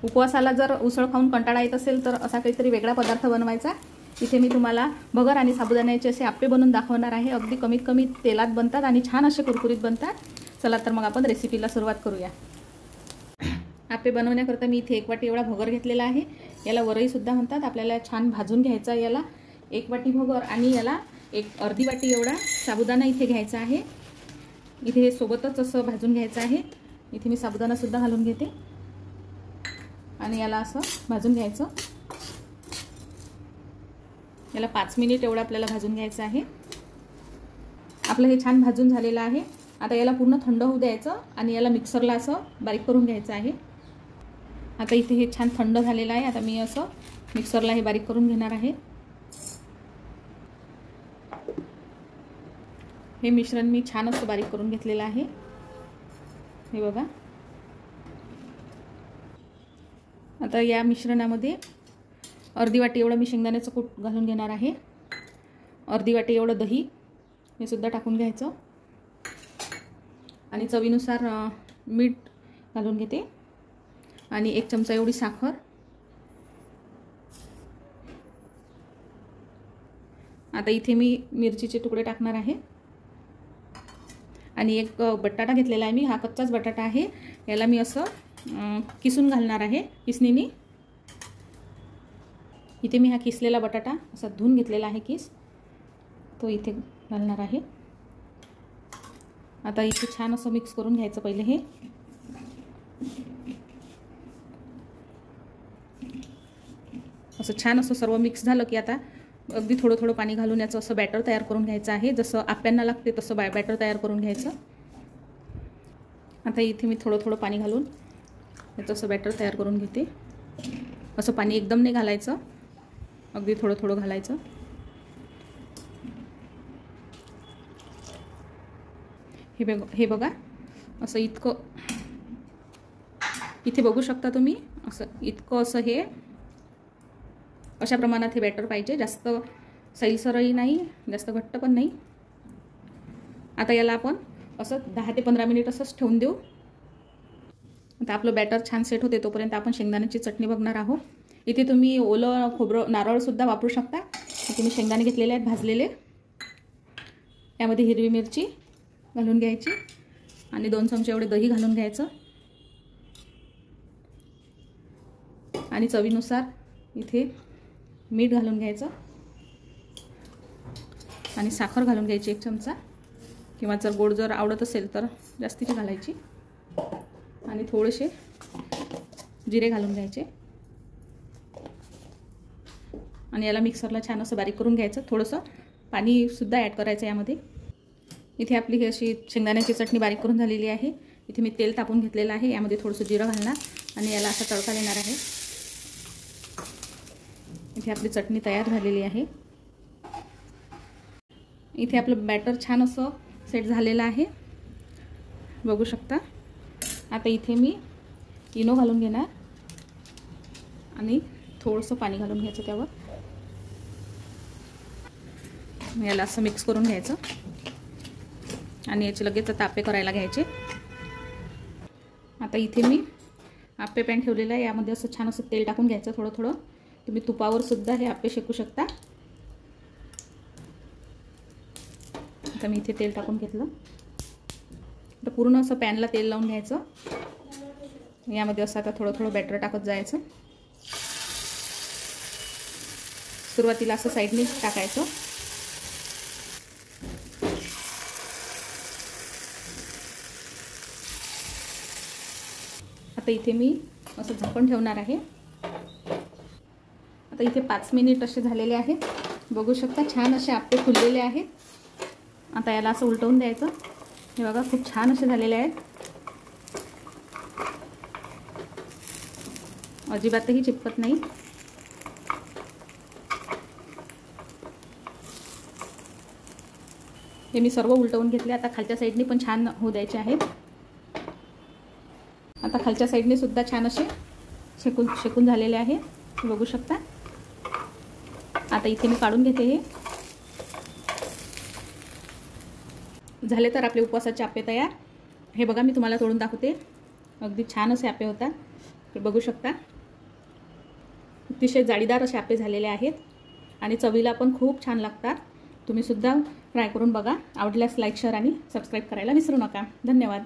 उपवासाला जर उसळ खाऊन कंटाळा येत असेल तर असा काहीतरी वेगळा पदार्थ बनवायचा। इथे मी तुम्हाला भगर आणि साबुदाण्याचे असे आप्पे बनवून दाखवणार आहे। अगदी कमीत कमी तेलात बनतात आणि छान असे कुरकुरीत बनतात। चला तर मग आपण रेसिपीला सुरुवात करूया। आप्पे बनवण्याकरता मी इथे 1 वाटी एवढा भगर घेतलेला आहे। याला वरई सुद्धा म्हणतात। आपल्याला छान भाजून घ्यायचा याला 1 वाटी भगर आणि याला अर्धी वाटी एवढा साबुदाणा इथे घ्यायचा आहे। इथे हे सोबतच असं भाजून घ्यायचं आहे। इथे मी साबुदाणा सुद्धा घालून घेते आणि याला असं भाजून घ्यायचं। याला 5 मिनिट एवढं आपल्याला भाजून घ्यायचं आहे। आपलं हे छान भाजून झालेलं आहे। आता याला पूर्ण थंड होऊ द्यायचं आणि याला मिक्सरला असं बारीक करून घ्यायचं आहे। आता इथे हे छान थंड झालेलं आहे। आता मी असं मिक्सरला हे बारीक करून घेणार आहे। हे मिश्रण मी छान असं बारीक करून घेतलेलं आहे। हे बघा। आता या मिश्रणामध्ये अर्धी वाटी एवढं मी शेंगदाण्याचं कूट घालून घेणार आहे। अर्धी वाटी एवढं दही हे सुद्धा टाकून घ्यायचं आणि चवीनुसार मीठ घालून घेते आणि 1 चमचा एवढी साखर। आता इथे मी मिरचीचे तुकडे टाकणार आहे आणि 1 बटाटा घेतलेला आहे मी। हा कच्चाच बटाटा आहे। याला मी असं किसून घालणार आहे किसणीने। इथे मी हा किसलेला बटाटा असा धुवून घेतलेला आहे किस, तो इथे घालणार आहे। आता इथे छान असं मिक्स करून घ्यायचं पहिले। हे असं छान असं सर्व मिक्स झालं की आता अगदी थोडं थोडं पाणी घालून याचं असं बॅटर तयार करून घ्यायचं आहे। जसं आप्यांना लागते तसं बॅटर तयार करून घ्यायचं। आता इथे मी थोडं थोडं पाणी घालून याचं असं बॅटर तयार करून घेते। असं पाणी एकदम नाही घालायचं, अगदी थोडं थोडं घालायचं। हे बघा असं इतकं इथे बघू शकता तुम्ही। असं इतकं असं हे अशा प्रमाणात हे बॅटर पाहिजे। जास्त सैलसरही नाही, जास्त घट्ट पण नाही। आता याला आपण असं 10 ते 15 मिनिट असंच ठेवून देऊ। आता आपलं बॅटर छान सेट होते तोपर्यंत आपण शेंगदाण्याची चटणी बघणार आहोत। इथे तुम्ही ओलं खोबरं नारळ सुद्धा वापरू शकता। इथे मी शेंगदाणे घेतलेले आहेत भाजलेले। यामध्ये हिरवी मिरची घालून घ्यायची आणि 2 चमचे एवढे दही घालून घ्यायचं आणि चवीनुसार इथे मीठ घालून घ्यायचं आणि साखर घालून घ्यायची 1 चमचा, किंवा जर गोड जर आवडत असेल तर जास्तीची घालायची आणि थोडेसे जिरे घालून घ्यायचे आणि याला मिक्सरला छान असं बारीक करून घ्यायचं। थोडंसं पाणी सुद्धा ॲड करायचं यामध्ये। इथे आपली ही अशी शेंगदाण्याची चटणी बारीक करून झालेली आहे। इथे मी तेल तापवून घेतलेलं आहे। यामध्ये थोडंसं जिरं घालणार आणि याला असा तडका देणार आहे। इथे आपली चटणी तयार झालेली आहे। इथे आपलं बॅटर छान असं सेट झालेलं आहे, बघू शकता। आता इथे मी इनो घालून घेणार आणि थोडंसं पाणी घालून घ्यायचं त्यावर। याला असं मिक्स करून घ्यायचं आणि याचे लगेच आप्पे करायला घ्यायचे। आता इथे मी आप्पे पॅन ठेवलेला आहे। यामध्ये असं छान असं तेल टाकून घ्यायचं थोडं थोडं। तुम्ही तुपावर सुद्धा हे आप्पे शेकू शकता। आता मी इथे तेल टाकून घेतलं। तर पूर्ण असं पॅनला तेल लावून घ्यायचं। यामध्ये असं आता थोडं थोडं बॅटर टाकत जायचं। सुरुवातीला असं साईडने टाकायचं। आता इथे मी असं झाकण ठेवणार आहे। आता इथे 5 मिनिट असे झालेले आहेत, बघू शकता। छान असे आप्पे फुललेले आहेत। आता याला असं उलटवून द्यायचं। हे बघा खूप छान असे झालेले आहेत, अजिबातही चिपकत नाही। हे मी सर्व उलटवून घेतले। आता खालच्या साईडने पण छान होऊ द्यायचे आहेत। आता खालच्या साईडने सुद्धा छान असे शेकून झालेले आहे, बघू शकता। आता इथे मी काढून घेते। हे झाले तर आपले उपवासाचे आप्पे तयार। हे बघा मी तुम्हाला तोडून दाखवते। अगदी छान असे आप्पे होतात। बघू शकता अतिशय जाळीदार असे आप्पे झालेले आहेत आणि चवीला पण खूप छान लागतात. तुम्ही सुद्धा ट्राय करून बघा. आवडल्यास लाईक, शेअर आणि सबस्क्राईब करायला विसरू नका. धन्यवाद.